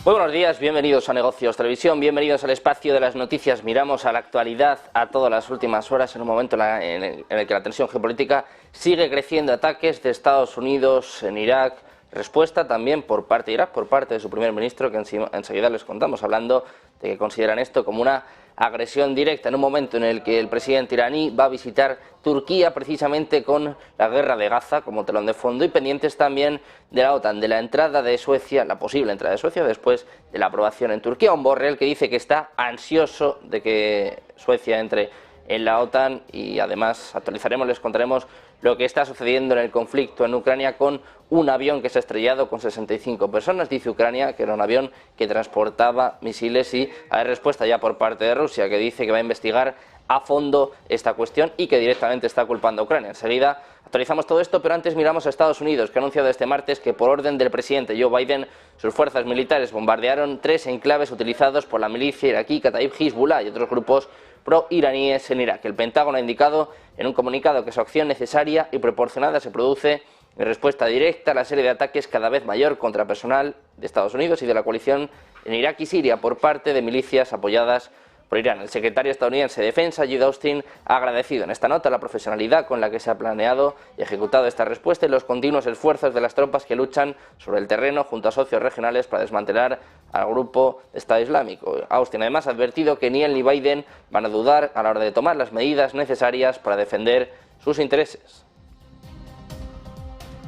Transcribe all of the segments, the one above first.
Muy buenos días, bienvenidos a Negocios Televisión, bienvenidos al espacio de las noticias. Miramos a la actualidad, a todas las últimas horas, en un momento en el que la tensión geopolítica sigue creciendo. Ataques de Estados Unidos en Irak, respuesta también por parte de Irak, por parte de su primer ministro, que enseguida les contamos, hablando de que consideran esto como una agresión directa, en un momento en el que el presidente iraní va a visitar Turquía precisamente con la guerra de Gaza como telón de fondo, y pendientes también de la OTAN, de la entrada de Suecia, la posible entrada de Suecia después de la aprobación en Turquía. Un Borrell que dice que está ansioso de que Suecia entre en la OTAN, y además actualizaremos, les contaremos lo que está sucediendo en el conflicto en Ucrania con un avión que se ha estrellado con 65 personas. Dice Ucrania que era un avión que transportaba misiles, y hay respuesta ya por parte de Rusia, que dice que va a investigar a fondo esta cuestión y que directamente está culpando a Ucrania. Enseguida actualizamos todo esto, pero antes miramos a Estados Unidos, que ha anunciado este martes que por orden del presidente Joe Biden sus fuerzas militares bombardearon 3 enclaves utilizados por la milicia iraquí Kataib Hezbollah y otros grupos pro-iraníes en Irak. El Pentágono ha indicado en un comunicado que su acción necesaria y proporcionada se produce en respuesta directa a la serie de ataques cada vez mayor contra personal de Estados Unidos y de la coalición en Irak y Siria por parte de milicias apoyadas por Irán. El secretario estadounidense de Defensa, Lloyd Austin, ha agradecido en esta nota la profesionalidad con la que se ha planeado y ejecutado esta respuesta y los continuos esfuerzos de las tropas que luchan sobre el terreno junto a socios regionales para desmantelar al grupo Estado Islámico. Austin además ha advertido que ni él ni Biden van a dudar a la hora de tomar las medidas necesarias para defender sus intereses.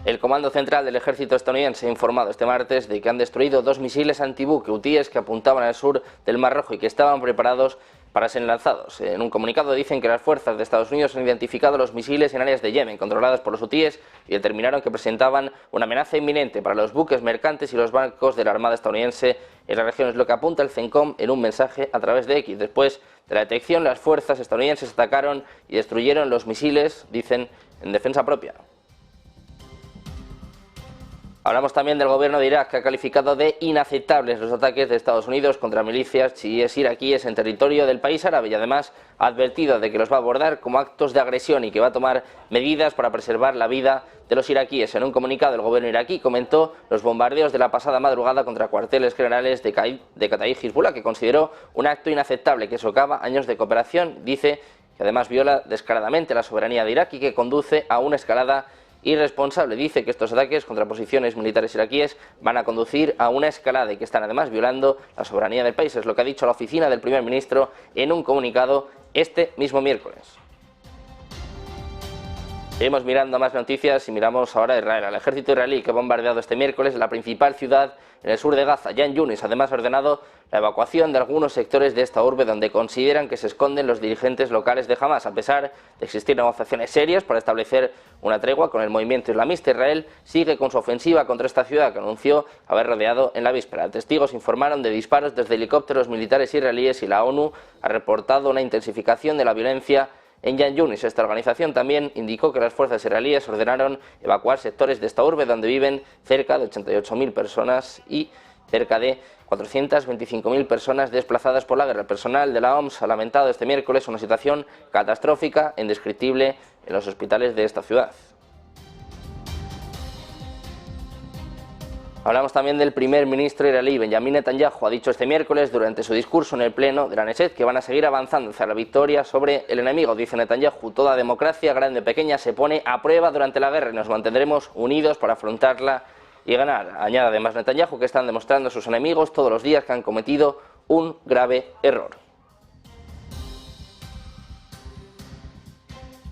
El Comando Central del Ejército estadounidense ha informado este martes de que han destruido 2 misiles antibuque hutíes que apuntaban al sur del Mar Rojo y que estaban preparados para ser lanzados. En un comunicado dicen que las fuerzas de Estados Unidos han identificado los misiles en áreas de Yemen controladas por los hutíes y determinaron que presentaban una amenaza inminente para los buques mercantes y los barcos de la Armada estadounidense en la región. Es lo que apunta el CENTCOM en un mensaje a través de X. Después de la detección, las fuerzas estadounidenses atacaron y destruyeron los misiles, dicen, en defensa propia. Hablamos también del gobierno de Irak, que ha calificado de inaceptables los ataques de Estados Unidos contra milicias chiíes iraquíes en territorio del país árabe, y además ha advertido de que los va a abordar como actos de agresión y que va a tomar medidas para preservar la vida de los iraquíes. En un comunicado, el gobierno iraquí comentó los bombardeos de la pasada madrugada contra cuarteles generales de Kataib Hezbollah, que consideró un acto inaceptable que socava años de cooperación. Dice que además viola descaradamente la soberanía de Irak y que conduce a una escalada irresponsable. Dice que estos ataques contra posiciones militares iraquíes van a conducir a una escalada y que están además violando la soberanía del país. Es lo que ha dicho la oficina del primer ministro en un comunicado este mismo miércoles. Seguimos mirando más noticias y miramos ahora a Israel. El ejército israelí, que ha bombardeado este miércoles la principal ciudad en el sur de Gaza, Khan Yunis, además ha ordenado la evacuación de algunos sectores de esta urbe donde consideran que se esconden los dirigentes locales de Hamas. A pesar de existir negociaciones serias para establecer una tregua con el movimiento islamista, Israel sigue con su ofensiva contra esta ciudad, que anunció haber rodeado en la víspera. Testigos informaron de disparos desde helicópteros militares israelíes y la ONU ha reportado una intensificación de la violencia en Khan Yunis. Esta organización también indicó que las fuerzas israelíes ordenaron evacuar sectores de esta urbe donde viven cerca de 88.000 personas y cerca de 425.000 personas desplazadas por la guerra. El personal de la OMS ha lamentado este miércoles una situación catastrófica e indescriptible en los hospitales de esta ciudad. Hablamos también del primer ministro israelí, Benjamin Netanyahu. Ha dicho este miércoles durante su discurso en el pleno de la Knesset que van a seguir avanzando hacia la victoria sobre el enemigo. Dice Netanyahu: toda democracia, grande o pequeña, se pone a prueba durante la guerra y nos mantendremos unidos para afrontarla y ganar. Añade además Netanyahu que están demostrando a sus enemigos todos los días que han cometido un grave error.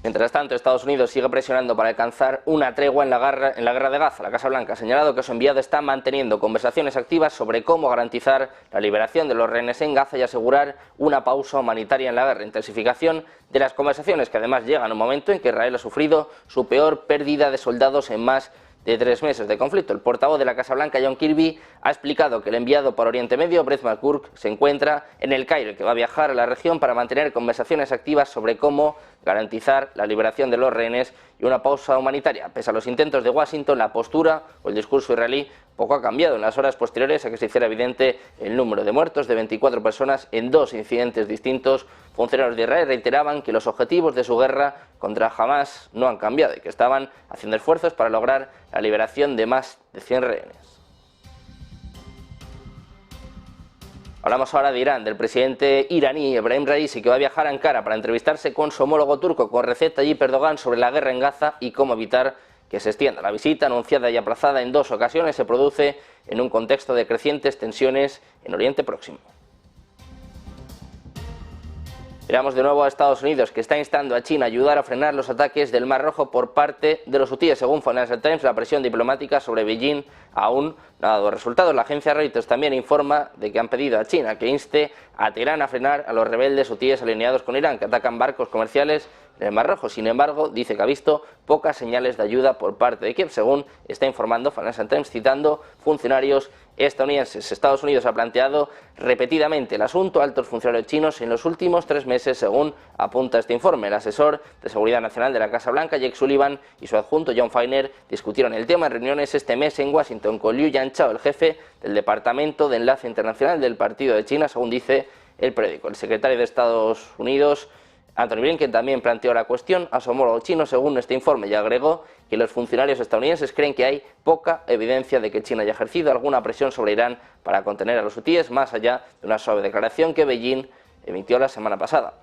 Mientras tanto, Estados Unidos sigue presionando para alcanzar una tregua en la guerra de Gaza. La Casa Blanca ha señalado que su enviado está manteniendo conversaciones activas sobre cómo garantizar la liberación de los rehenes en Gaza y asegurar una pausa humanitaria en la guerra. Intensificación de las conversaciones que además llegan en un momento en que Israel ha sufrido su peor pérdida de soldados en más de 3 meses de conflicto. El portavoz de la Casa Blanca, John Kirby, ha explicado que el enviado para Oriente Medio, Brett McGurk, se encuentra en el Cairo y que va a viajar a la región para mantener conversaciones activas sobre cómo garantizar la liberación de los rehenes y una pausa humanitaria. Pese a los intentos de Washington, la postura o el discurso israelí poco ha cambiado en las horas posteriores a que se hiciera evidente el número de muertos de 24 personas en 2 incidentes distintos. Funcionarios de Israel reiteraban que los objetivos de su guerra contra Hamas no han cambiado y que estaban haciendo esfuerzos para lograr la liberación de más de 100 rehenes. Hablamos ahora de Irán, del presidente iraní Ebrahim Raisi, que va a viajar a Ankara para entrevistarse con su homólogo turco, con Recep Tayyip Erdogan, sobre la guerra en Gaza y cómo evitar que se extienda. La visita, anunciada y aplazada en 2 ocasiones, se produce en un contexto de crecientes tensiones en Oriente Próximo. Miramos de nuevo a Estados Unidos, que está instando a China a ayudar a frenar los ataques del Mar Rojo por parte de los hutíes. Según Financial Times, la presión diplomática sobre Beijing aún no ha dado resultados. La agencia Reuters también informa de que han pedido a China que inste a Teherán a frenar a los rebeldes hutíes alineados con Irán, que atacan barcos comerciales en el Mar Rojo. Sin embargo, dice que ha visto pocas señales de ayuda por parte de Kiev, según está informando Financial Times, citando funcionarios estadounidenses. Estados Unidos ha planteado repetidamente el asunto a altos funcionarios chinos en los últimos 3 meses, según apunta este informe. El asesor de Seguridad Nacional de la Casa Blanca, Jake Sullivan, y su adjunto John Feiner discutieron el tema en reuniones este mes en Washington con Liu Yanchao, el jefe del Departamento de Enlace Internacional del Partido de China, según dice el periódico. El secretario de Estados Unidos, Anthony Blinken, también planteó la cuestión a su homólogo chino, según este informe, y agregó que los funcionarios estadounidenses creen que hay poca evidencia de que China haya ejercido alguna presión sobre Irán para contener a los hutíes, más allá de una suave declaración que Beijing emitió la semana pasada.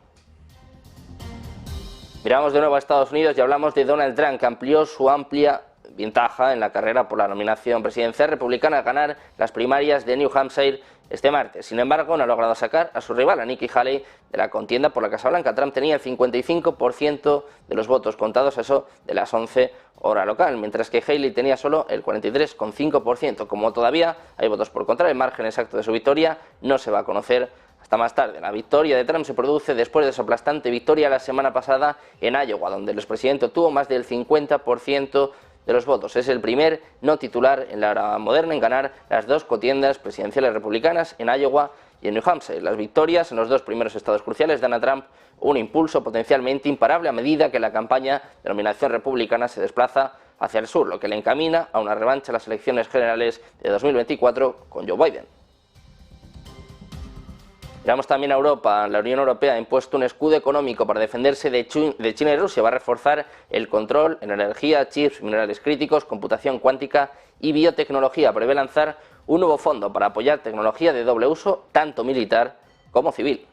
Miramos de nuevo a Estados Unidos y hablamos de Donald Trump, que amplió su amplia ventaja en la carrera por la nominación presidencial republicana a ganar las primarias de New Hampshire este martes. Sin embargo, no ha logrado sacar a su rival, a Nikki Haley, de la contienda por la Casa Blanca. Trump tenía el 55% de los votos contados, eso de las 11 hora local, mientras que Haley tenía solo el 43,5%. Como todavía hay votos por contar, el margen exacto de su victoria no se va a conocer hasta más tarde. La victoria de Trump se produce después de su aplastante victoria la semana pasada en Iowa, donde el expresidente obtuvo más del 50% de los votos. Es el primer no titular en la era moderna en ganar las 2 contiendas presidenciales republicanas en Iowa y en New Hampshire. Las victorias en los 2 primeros estados cruciales dan a Trump un impulso potencialmente imparable a medida que la campaña de nominación republicana se desplaza hacia el sur, lo que le encamina a una revancha en las elecciones generales de 2024 con Joe Biden. Miramos también a Europa. La Unión Europea ha impuesto un escudo económico para defenderse de China y Rusia. Va a reforzar el control en energía, chips, minerales críticos, computación cuántica y biotecnología. Prevé lanzar un nuevo fondo para apoyar tecnología de doble uso, tanto militar como civil.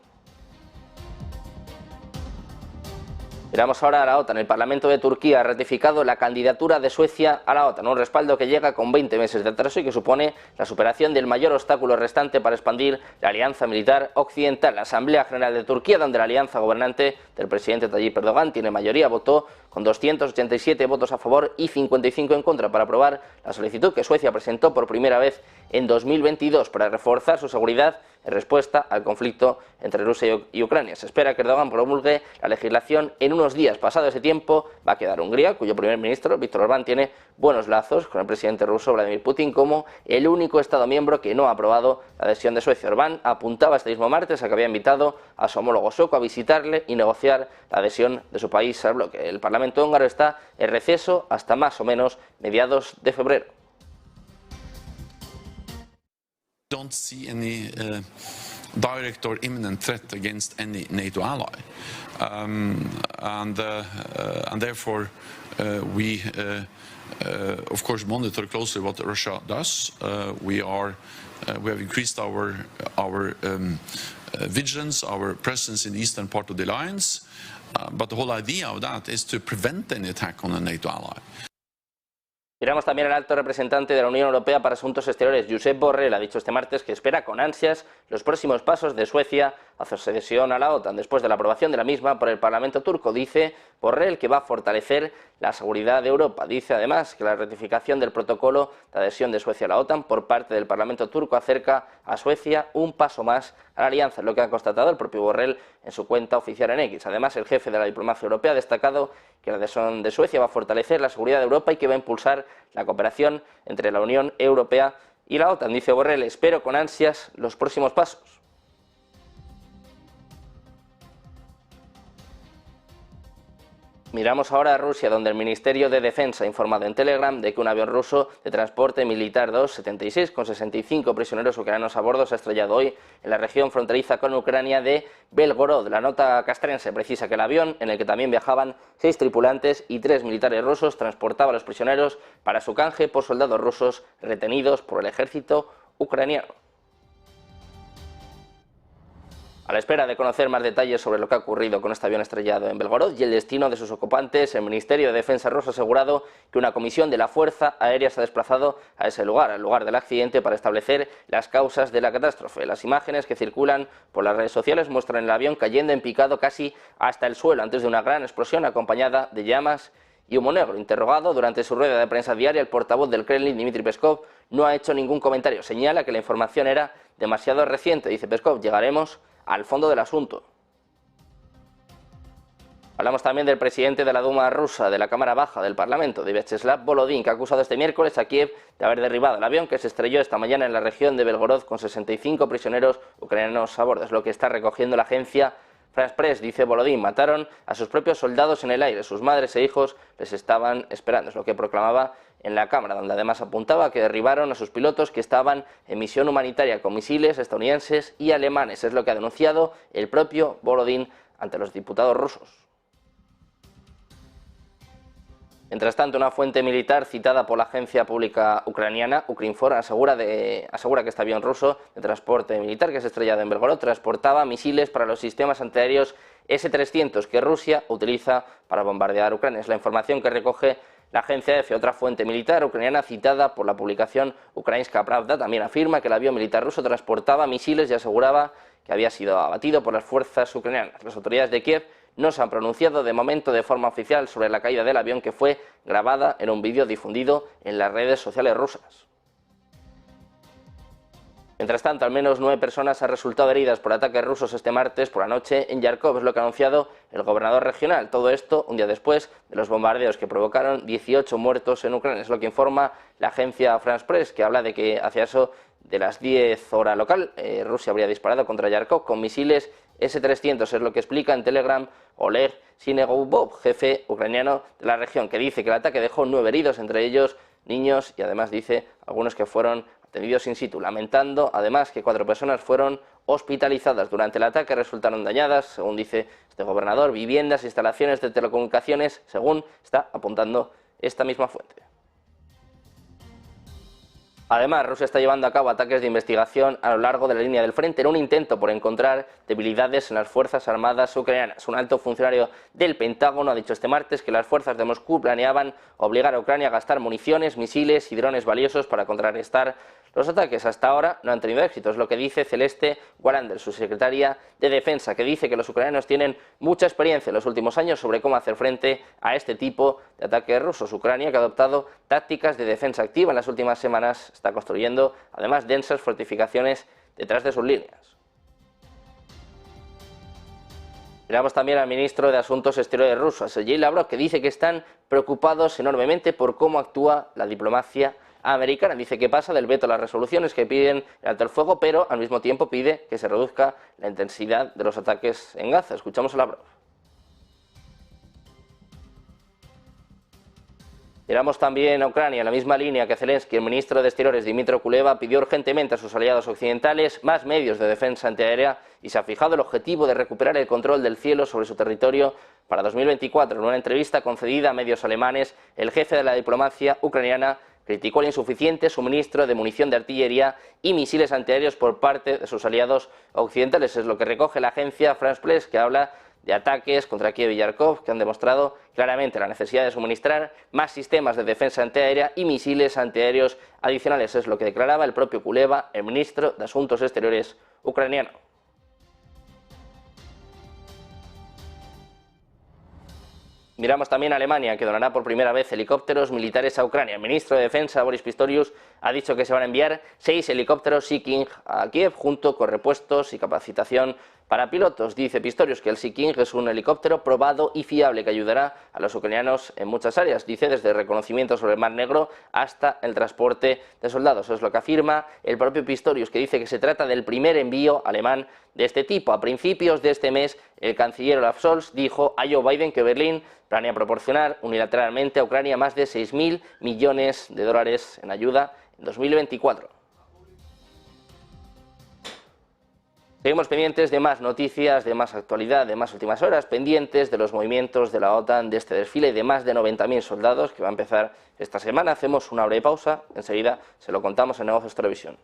Miramos ahora a la OTAN. El Parlamento de Turquía ha ratificado la candidatura de Suecia a la OTAN, un respaldo que llega con 20 meses de atraso y que supone la superación del mayor obstáculo restante para expandir la alianza militar occidental. La Asamblea General de Turquía, donde la alianza gobernante del presidente Tayyip Erdogan tiene mayoría, votó con 287 votos a favor y 55 en contra para aprobar la solicitud que Suecia presentó por primera vez en 2022 para reforzar su seguridad en respuesta al conflicto entre Rusia y Ucrania. Se espera que Erdogan promulgue la legislación en unos días. Pasado ese tiempo va a quedar Hungría, cuyo primer ministro, Viktor Orbán, tiene buenos lazos con el presidente ruso Vladimir Putin como el único Estado miembro que no ha aprobado la adhesión de Suecia. Orbán apuntaba este mismo martes a que había invitado a su homólogo sueco a visitarle y negociar la adhesión de su país al bloque. El Parlamento húngaro está en receso hasta más o menos mediados de febrero. Don't see any direct or imminent threat against any NATO ally, and therefore we of course monitor closely what Russia does. We have increased our vigilance, our presence in the eastern part of the alliance, but the whole idea of that is to prevent any attack on a NATO ally. Miramos también al alto representante de la Unión Europea para Asuntos Exteriores, Josep Borrell, ha dicho este martes que espera con ansias los próximos pasos de Suecia hacia su adhesión a la OTAN, después de la aprobación de la misma por el Parlamento turco. Dice Borrell que va a fortalecer la seguridad de Europa. Dice además que la ratificación del protocolo de adhesión de Suecia a la OTAN por parte del Parlamento turco acerca a Suecia un paso más a la alianza, lo que ha constatado el propio Borrell en su cuenta oficial en X. Además, el jefe de la diplomacia europea ha destacado que la adhesión de Suecia va a fortalecer la seguridad de Europa y que va a impulsar la cooperación entre la Unión Europea y la OTAN. Dice Borrell, espero con ansias los próximos pasos. Miramos ahora a Rusia, donde el Ministerio de Defensa ha informado en Telegram de que un avión ruso de transporte militar 276 con 65 prisioneros ucranianos a bordo se ha estrellado hoy en la región fronteriza con Ucrania de Belgorod. La nota castrense precisa que el avión, en el que también viajaban 6 tripulantes y 3 militares rusos, transportaba a los prisioneros para su canje por soldados rusos retenidos por el ejército ucraniano. A la espera de conocer más detalles sobre lo que ha ocurrido con este avión estrellado en Belgorod y el destino de sus ocupantes, el Ministerio de Defensa ruso ha asegurado que una comisión de la Fuerza Aérea se ha desplazado a ese lugar, al lugar del accidente, para establecer las causas de la catástrofe. Las imágenes que circulan por las redes sociales muestran el avión cayendo en picado casi hasta el suelo antes de una gran explosión acompañada de llamas y humo negro. Interrogado durante su rueda de prensa diaria, el portavoz del Kremlin, Dmitry Peskov, no ha hecho ningún comentario. Señala que la información era demasiado reciente. Dice Peskov: llegaremos al fondo del asunto. Hablamos también del presidente de la Duma rusa, de la Cámara Baja del Parlamento, de Vyacheslav Volodin, que ha acusado este miércoles a Kiev de haber derribado el avión que se estrelló esta mañana en la región de Belgorod con 65 prisioneros ucranianos a bordo. Es lo que está recogiendo la agencia France Press. Dice Volodin: mataron a sus propios soldados en el aire, sus madres e hijos les estaban esperando. Es lo que proclamaba en la Cámara, donde además apuntaba que derribaron a sus pilotos que estaban en misión humanitaria con misiles estadounidenses y alemanes. Es lo que ha denunciado el propio Volodin ante los diputados rusos. Mientras tanto, una fuente militar citada por la agencia pública ucraniana Ukrinfor asegura que este avión ruso de transporte militar que se ha estrellado en Belgorod transportaba misiles para los sistemas antiaéreos S-300 que Rusia utiliza para bombardear Ucrania. Es la información que recoge la agencia EFE. Otra fuente militar ucraniana citada por la publicación Ukrainska Pravda también afirma que el avión militar ruso transportaba misiles y aseguraba que había sido abatido por las fuerzas ucranianas. Las autoridades de Kiev no se han pronunciado de momento de forma oficial sobre la caída del avión, que fue grabada en un vídeo difundido en las redes sociales rusas. Mientras tanto, al menos 9 personas han resultado heridas por ataques rusos este martes por la noche en Yarkov, es lo que ha anunciado el gobernador regional. Todo esto un día después de los bombardeos que provocaron 18 muertos en Ucrania. Es lo que informa la agencia France Press, que habla de que hacia eso de las 10 horas local, Rusia habría disparado contra Yarkov con misiles S-300. Es lo que explica en Telegram Oleg Sinegoubov, jefe ucraniano de la región, que dice que el ataque dejó 9 heridos, entre ellos niños, y además dice algunos que fueron atendidos in situ, lamentando además que 4 personas fueron hospitalizadas durante el ataque. Resultaron dañadas, según dice este gobernador, viviendas, instalaciones de telecomunicaciones, según está apuntando esta misma fuente. Además, Rusia está llevando a cabo ataques de investigación a lo largo de la línea del frente en un intento por encontrar debilidades en las Fuerzas Armadas ucranianas. Un alto funcionario del Pentágono ha dicho este martes que las fuerzas de Moscú planeaban obligar a Ucrania a gastar municiones, misiles y drones valiosos para contrarrestar los ataques. Hasta ahora no han tenido éxito, es lo que dice Celeste Guarander, su secretaria de Defensa, que dice que los ucranianos tienen mucha experiencia en los últimos años sobre cómo hacer frente a este tipo de ataques rusos. Ucrania, que ha adoptado tácticas de defensa activa en las últimas semanas, está construyendo además densas fortificaciones detrás de sus líneas. Miramos también al ministro de Asuntos Exteriores ruso, Sergei Lavrov, que dice que están preocupados enormemente por cómo actúa la diplomacia americana. Dice que pasa del veto a las resoluciones que piden el alto el fuego, pero al mismo tiempo pide que se reduzca la intensidad de los ataques en Gaza. Escuchamos a Lavrov. Miramos también a Ucrania, en la misma línea que Zelensky. El ministro de Exteriores, Dmytro Kuleba, pidió urgentemente a sus aliados occidentales más medios de defensa antiaérea y se ha fijado el objetivo de recuperar el control del cielo sobre su territorio para 2024. En una entrevista concedida a medios alemanes, el jefe de la diplomacia ucraniana criticó el insuficiente suministro de munición de artillería y misiles antiaéreos por parte de sus aliados occidentales. Es lo que recoge la agencia France Press, que habla de ataques contra Kiev y Yarkov que han demostrado claramente la necesidad de suministrar más sistemas de defensa antiaérea y misiles antiaéreos adicionales. Es lo que declaraba el propio Kuleba, el ministro de Asuntos Exteriores ucraniano. Miramos también a Alemania, que donará por primera vez helicópteros militares a Ucrania. El ministro de Defensa, Boris Pistorius, ha dicho que se van a enviar 6 helicópteros Sea King a Kiev, junto con repuestos y capacitación para pilotos. Dice Pistorius que el Sea King es un helicóptero probado y fiable que ayudará a los ucranianos en muchas áreas. Dice desde reconocimiento sobre el Mar Negro hasta el transporte de soldados. Eso es lo que afirma el propio Pistorius, que dice que se trata del primer envío alemán de este tipo. A principios de este mes, el canciller Olaf Scholz dijo a Joe Biden que Berlín planea proporcionar unilateralmente a Ucrania más de 6.000 millones de dólares en ayuda en 2024. Seguimos pendientes de más noticias, de más actualidad, de más últimas horas, pendientes de los movimientos de la OTAN, de este desfile de más de 90.000 soldados que va a empezar esta semana. Hacemos una breve pausa, enseguida se lo contamos en Negocios Televisión.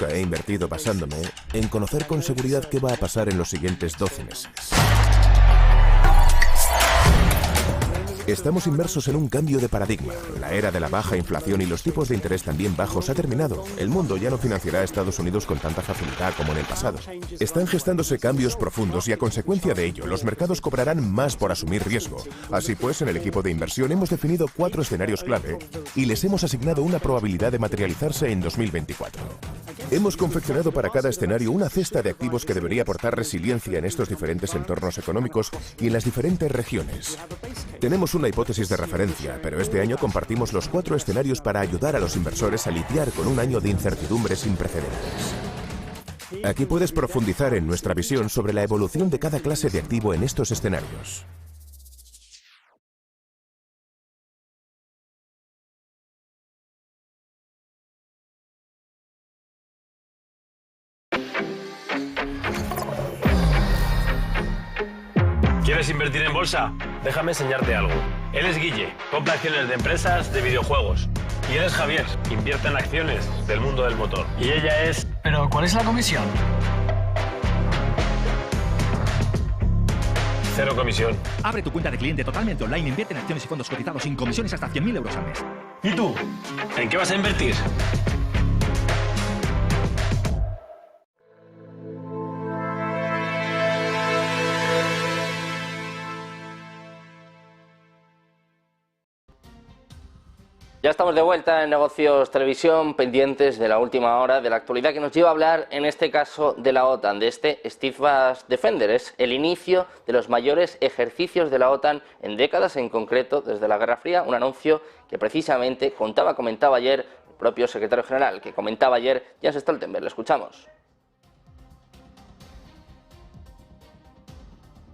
nunca he invertido basándome en conocer con seguridad qué va a pasar en los siguientes 12 meses. Estamos inmersos en un cambio de paradigma. La era de la baja inflación y los tipos de interés también bajos ha terminado. El mundo ya no financiará a Estados Unidos con tanta facilidad como en el pasado. Están gestándose cambios profundos y a consecuencia de ello, los mercados cobrarán más por asumir riesgo. Así pues, en el equipo de inversión hemos definido 4 escenarios clave y les hemos asignado una probabilidad de materializarse en 2024. Hemos confeccionado para cada escenario una cesta de activos que debería aportar resiliencia en estos diferentes entornos económicos y en las diferentes regiones. Tenemos una hipótesis de referencia, pero este año compartimos los 4 escenarios para ayudar a los inversores a lidiar con un año de incertidumbre sin precedentes. Aquí puedes profundizar en nuestra visión sobre la evolución de cada clase de activo en estos escenarios. ¿Quieres invertir en bolsa? Déjame enseñarte algo. Él es Guille, compra acciones de empresas de videojuegos. Y él es Javier, invierte en acciones del mundo del motor. Y ella es... ¿Pero cuál es la comisión? 0 comisión. Abre tu cuenta de cliente totalmente online, invierte en acciones y fondos cotizados sin comisiones hasta 100.000 euros al mes. ¿Y tú? ¿En qué vas a invertir? Ya estamos de vuelta en Negocios Televisión, pendientes de la última hora, de la actualidad que nos lleva a hablar, en este caso, de la OTAN, de este Steadfast Defender. Es el inicio de los mayores ejercicios de la OTAN en décadas, en concreto desde la Guerra Fría, un anuncio que precisamente comentaba ayer el propio secretario general, que comentaba ayer Jens Stoltenberg. Lo escuchamos.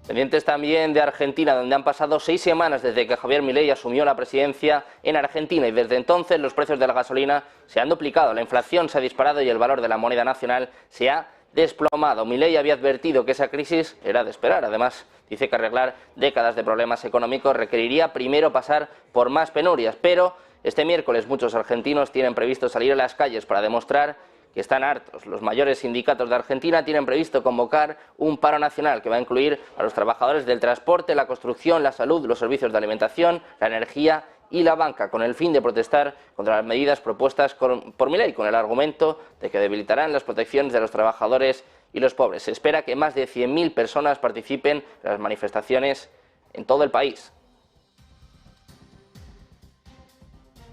Pendientes también de Argentina, donde han pasado 6 semanas desde que Javier Milei asumió la presidencia en Argentina y desde entonces los precios de la gasolina se han duplicado, la inflación se ha disparado y el valor de la moneda nacional se ha desplomado. Milei había advertido que esa crisis era de esperar. Además, dice que arreglar décadas de problemas económicos requeriría primero pasar por más penurias, pero este miércoles muchos argentinos tienen previsto salir a las calles para demostrar que están hartos. Los mayores sindicatos de Argentina tienen previsto convocar un paro nacional que va a incluir a los trabajadores del transporte, la construcción, la salud, los servicios de alimentación, la energía y la banca, con el fin de protestar contra las medidas propuestas por Milei, con el argumento de que debilitarán las protecciones de los trabajadores y los pobres. Se espera que más de 100.000 personas participen en las manifestaciones en todo el país.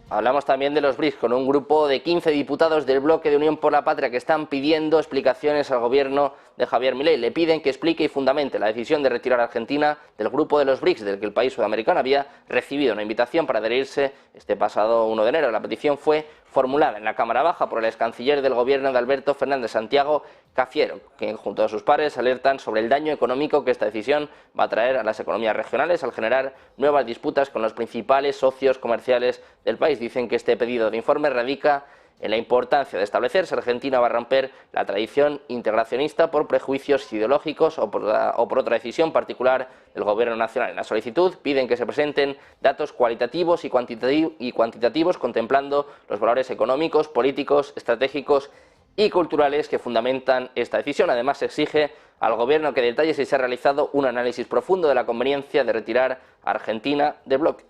Hablamos también de los BRICS, con un grupo de 15 diputados del bloque de Unión por la Patria que están pidiendo explicaciones al gobierno de Javier Milei. Le piden que explique y fundamente la decisión de retirar a Argentina del grupo de los BRICS, del que el país sudamericano había recibido una invitación para adherirse este pasado 1 de enero. La petición fue formulada en la Cámara Baja por el ex canciller del gobierno de Alberto Fernández, Santiago Cafiero, quien junto a sus pares alertan sobre el daño económico que esta decisión va a traer a las economías regionales al generar nuevas disputas con los principales socios comerciales del país. Dicen que este pedido de informe radica en la importancia de establecer si Argentina va a romper la tradición integracionista por prejuicios ideológicos o por otra decisión particular del gobierno nacional. En la solicitud piden que se presenten datos cualitativos y cuantitativos contemplando los valores económicos, políticos, estratégicos y culturales que fundamentan esta decisión. Además, se exige al gobierno que detalle si se ha realizado un análisis profundo de la conveniencia de retirar a Argentina del bloque.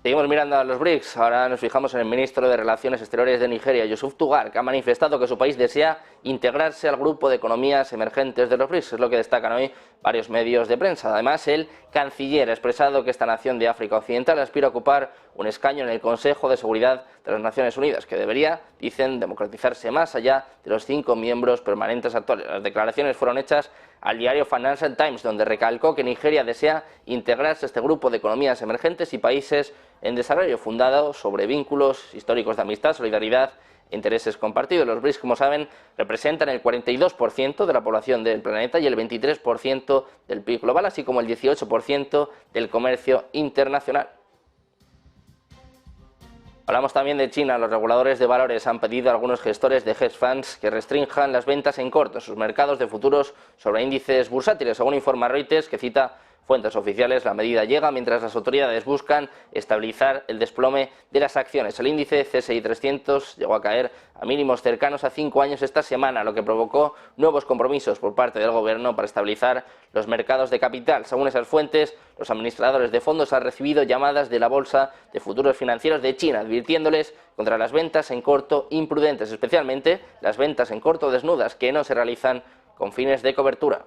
Seguimos mirando a los BRICS. Ahora nos fijamos en el ministro de Relaciones Exteriores de Nigeria, Yusuf Tugar, que ha manifestado que su país desea integrarse al grupo de economías emergentes de los BRICS. Es lo que destacan hoy varios medios de prensa. Además, el canciller ha expresado que esta nación de África Occidental aspira a ocupar un escaño en el Consejo de Seguridad de las Naciones Unidas, que debería, dicen, democratizarse más allá de los 5 miembros permanentes actuales. Las declaraciones fueron hechas al diario Financial Times, donde recalcó que Nigeria desea integrarse a este grupo de economías emergentes y países en desarrollo, fundado sobre vínculos históricos de amistad, solidaridad e intereses compartidos. Los BRICS, como saben, representan el 42% de la población del planeta y el 23% del PIB global, así como el 18% del comercio internacional. Hablamos también de China. Los reguladores de valores han pedido a algunos gestores de hedge funds que restrinjan las ventas en corto en sus mercados de futuros sobre índices bursátiles, según informa Reuters, que cita fuentes oficiales, la medida llega mientras las autoridades buscan estabilizar el desplome de las acciones. El índice CSI 300 llegó a caer a mínimos cercanos a 5 años esta semana, lo que provocó nuevos compromisos por parte del gobierno para estabilizar los mercados de capital. Según esas fuentes, los administradores de fondos han recibido llamadas de la Bolsa de Futuros Financieros de China, advirtiéndoles contra las ventas en corto imprudentes, especialmente las ventas en corto desnudas, que no se realizan con fines de cobertura.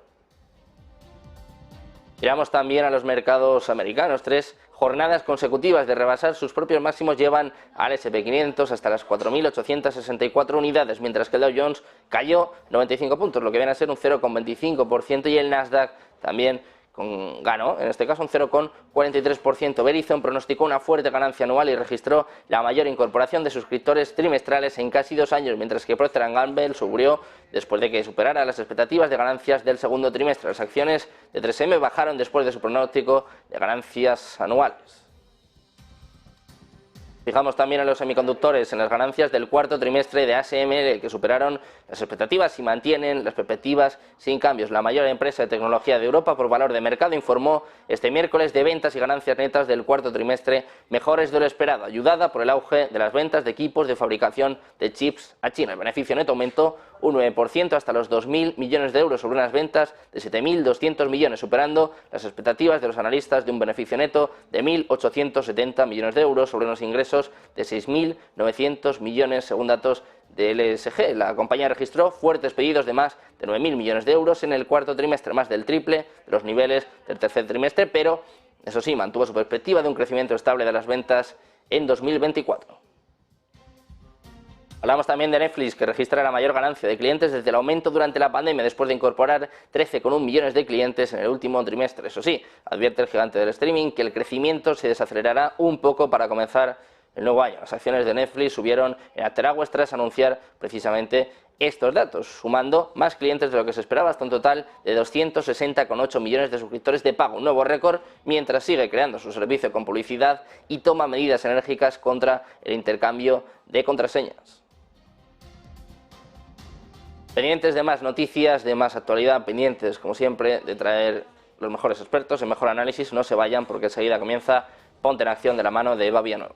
Miramos también a los mercados americanos. 3 jornadas consecutivas de rebasar sus propios máximos llevan al S&P 500 hasta las 4.864 unidades, mientras que el Dow Jones cayó 95 puntos, lo que viene a ser un 0,25%, y el Nasdaq también ganó, en este caso un 0,43%. Verizon pronosticó una fuerte ganancia anual y registró la mayor incorporación de suscriptores trimestrales en casi 2 años, mientras que Procter & Gamble subió después de que superara las expectativas de ganancias del segundo trimestre. Las acciones de 3M bajaron después de su pronóstico de ganancias anuales. Fijamos también en los semiconductores, en las ganancias del cuarto trimestre de ASML, que superaron las expectativas y mantienen las perspectivas sin cambios. La mayor empresa de tecnología de Europa por valor de mercado informó este miércoles de ventas y ganancias netas del cuarto trimestre mejores de lo esperado, ayudada por el auge de las ventas de equipos de fabricación de chips a China. El beneficio neto aumentó un 9% hasta los 2.000 millones de euros sobre unas ventas de 7.200 millones, superando las expectativas de los analistas de un beneficio neto de 1.870 millones de euros sobre unos ingresos de 6.900 millones según datos de LSG. La compañía registró fuertes pedidos de más de 9.000 millones de euros en el cuarto trimestre, más del triple de los niveles del tercer trimestre, pero eso sí, mantuvo su perspectiva de un crecimiento estable de las ventas en 2024. Hablamos también de Netflix, que registra la mayor ganancia de clientes desde el aumento durante la pandemia, después de incorporar 13,1 millones de clientes en el último trimestre. Eso sí, advierte el gigante del streaming que el crecimiento se desacelerará un poco para comenzar el nuevo año. Las acciones de Netflix subieron en After tras anunciar precisamente estos datos, sumando más clientes de lo que se esperaba, hasta un total de 260,8 millones de suscriptores de pago, un nuevo récord, mientras sigue creando su servicio con publicidad y toma medidas enérgicas contra el intercambio de contraseñas. Pendientes de más noticias, de más actualidad, pendientes, como siempre, de traer los mejores expertos, el mejor análisis. No se vayan porque enseguida comienza Ponte en Acción de la mano de Eva Villanueva.